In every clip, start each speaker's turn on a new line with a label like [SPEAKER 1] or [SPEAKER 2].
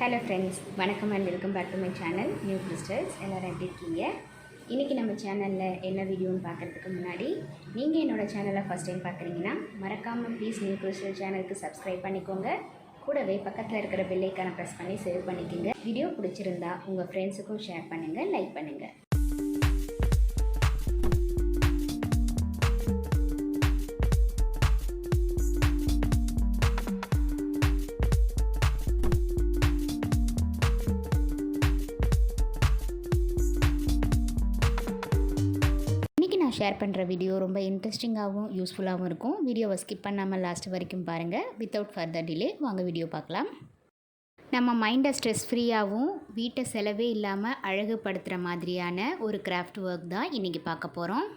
[SPEAKER 1] Hello friends, வணக்கம் and welcome back to my channel new crystals. எல்லோரும் எப்படி இருக்கீங்க? இன்றைக்கி நம்ம சேனலில் என்ன வீடியோன்னு பார்க்குறதுக்கு முன்னாடி நீங்கள் என்னோடய சேனலை ஃபஸ்ட் டைம் பார்க்குறீங்கன்னா மறக்காமல் ப்ளீஸ் நியூ கிறிஸ்டல் சேனலுக்கு சப்ஸ்கிரைப் பண்ணிக்கோங்க. கூடவே பக்கத்தில் இருக்கிற பெல் ஐக்கானை ப்ரெஸ் பண்ணி சேவ் பண்ணிக்கோங்க. வீடியோ பிடிச்சிருந்தா உங்கள் ஃப்ரெண்ட்ஸுக்கும் ஷேர் பண்ணுங்கள், லைக் பண்ணுங்கள். ஷேர் பண்ணுற வீடியோ ரொம்ப இன்ட்ரெஸ்டிங்காகவும் யூஸ்ஃபுல்லாகவும் இருக்கும். வீடியோவை ஸ்கிப் பண்ணாமல் லாஸ்ட் வரைக்கும் பாருங்கள். வித்தவுட் ஃபர்தர் டிலே வாங்க வீடியோ பார்க்கலாம். நம்ம மைண்டை ஸ்ட்ரெஸ் ஃப்ரீயாகவும் வீட்டை செலவே இல்லாமல் அழகுபடுத்துகிற மாதிரியான ஒரு கிராஃப்ட் ஒர்க் தான் இன்றைக்கி பார்க்க போகிறோம்.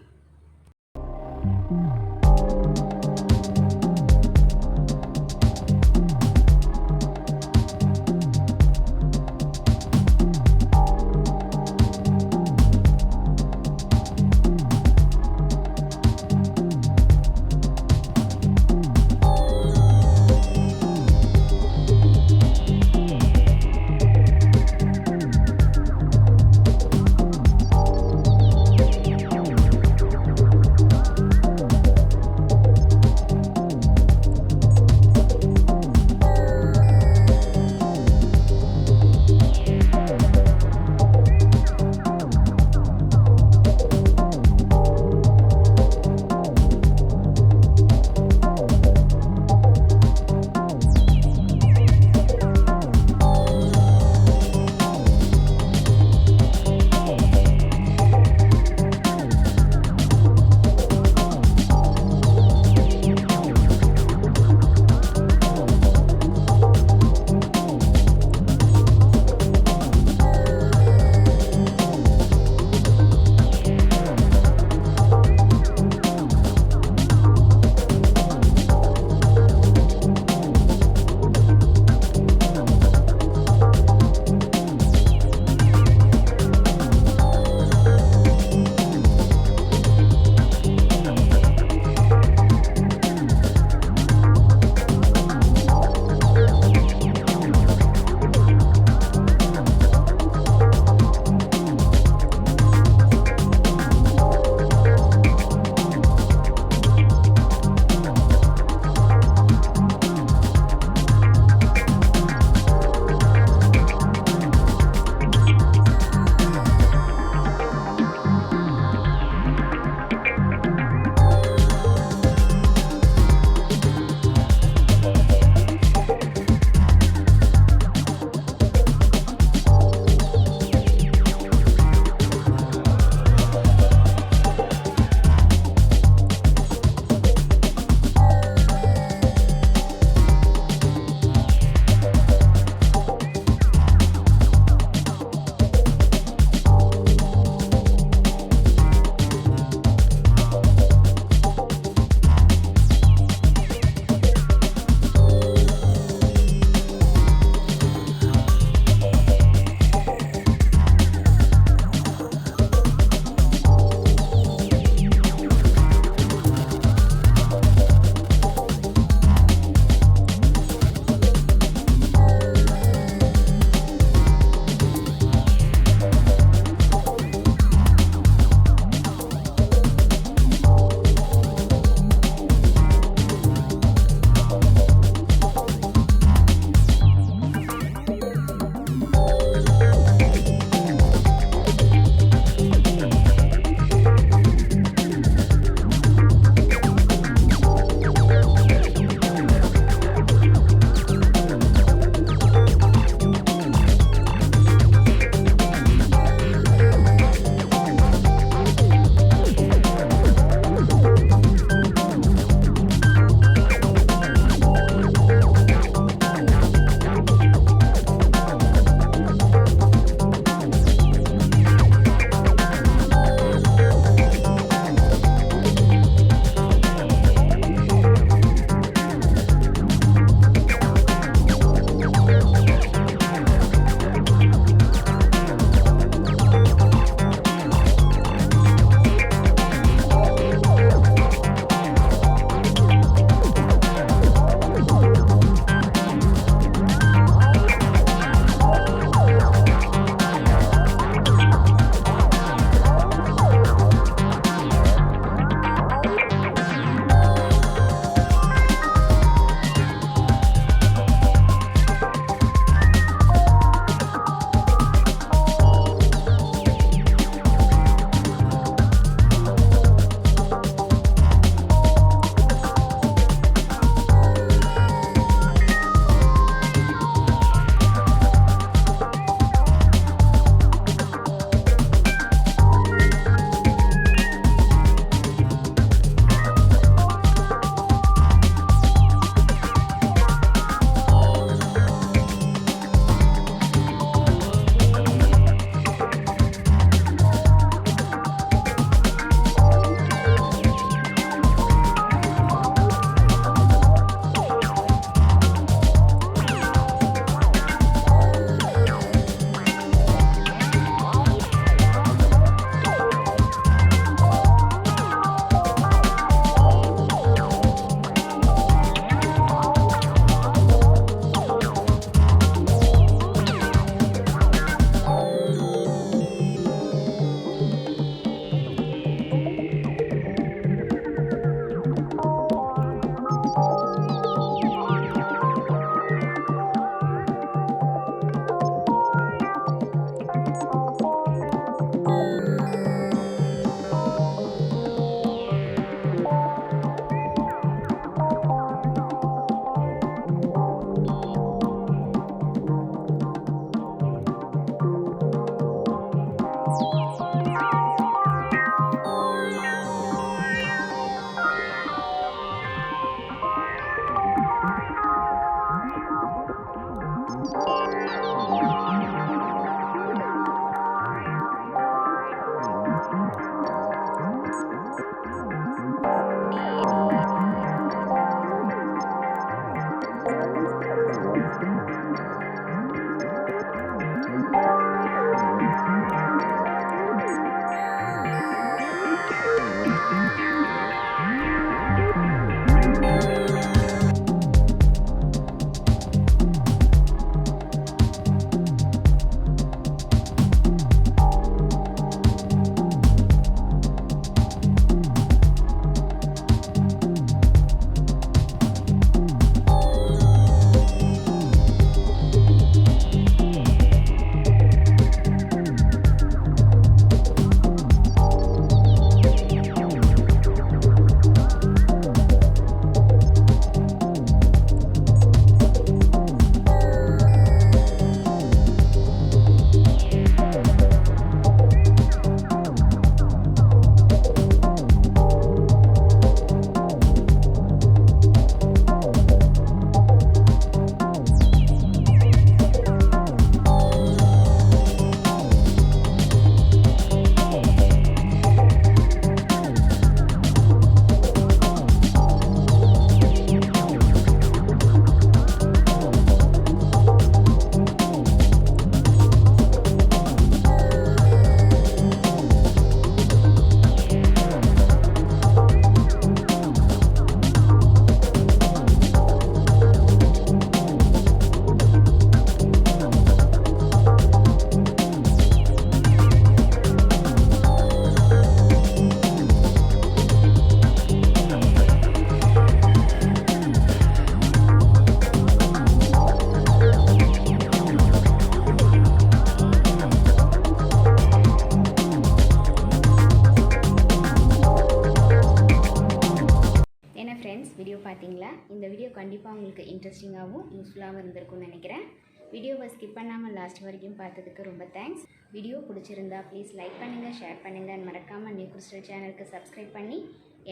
[SPEAKER 1] பார்த்தீங்களா? இந்த வீடியோ கண்டிப்பாக உங்களுக்கு இன்ட்ரெஸ்டிங்காகவும் யூஸ்ஃபுல்லாகவும் இருந்திருக்கும்னு நினைக்கிறேன். வீடியோவை ஸ்கிப் பண்ணாமல் லாஸ்ட் வரைக்கும் பார்த்ததுக்கு ரொம்ப தேங்க்ஸ். வீடியோ பிடிச்சிருந்தா ப்ளீஸ் லைக் பண்ணுங்கள், ஷேர் பண்ணுங்கள், மறக்காமல் நியூ கிறிஸ்டல் சேனலுக்கு சப்ஸ்கிரைப் பண்ணி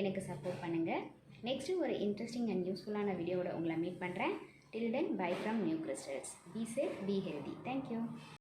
[SPEAKER 1] எனக்கு சப்போர்ட் பண்ணுங்கள். நெக்ஸ்ட்டு ஒரு இன்ட்ரெஸ்டிங் அண்ட் யூஸ்ஃபுல்லான வீடியோவோட உங்களை மீட் பண்ணுறேன். Till then, bye from New Crystals. Be safe, be healthy. Thank you.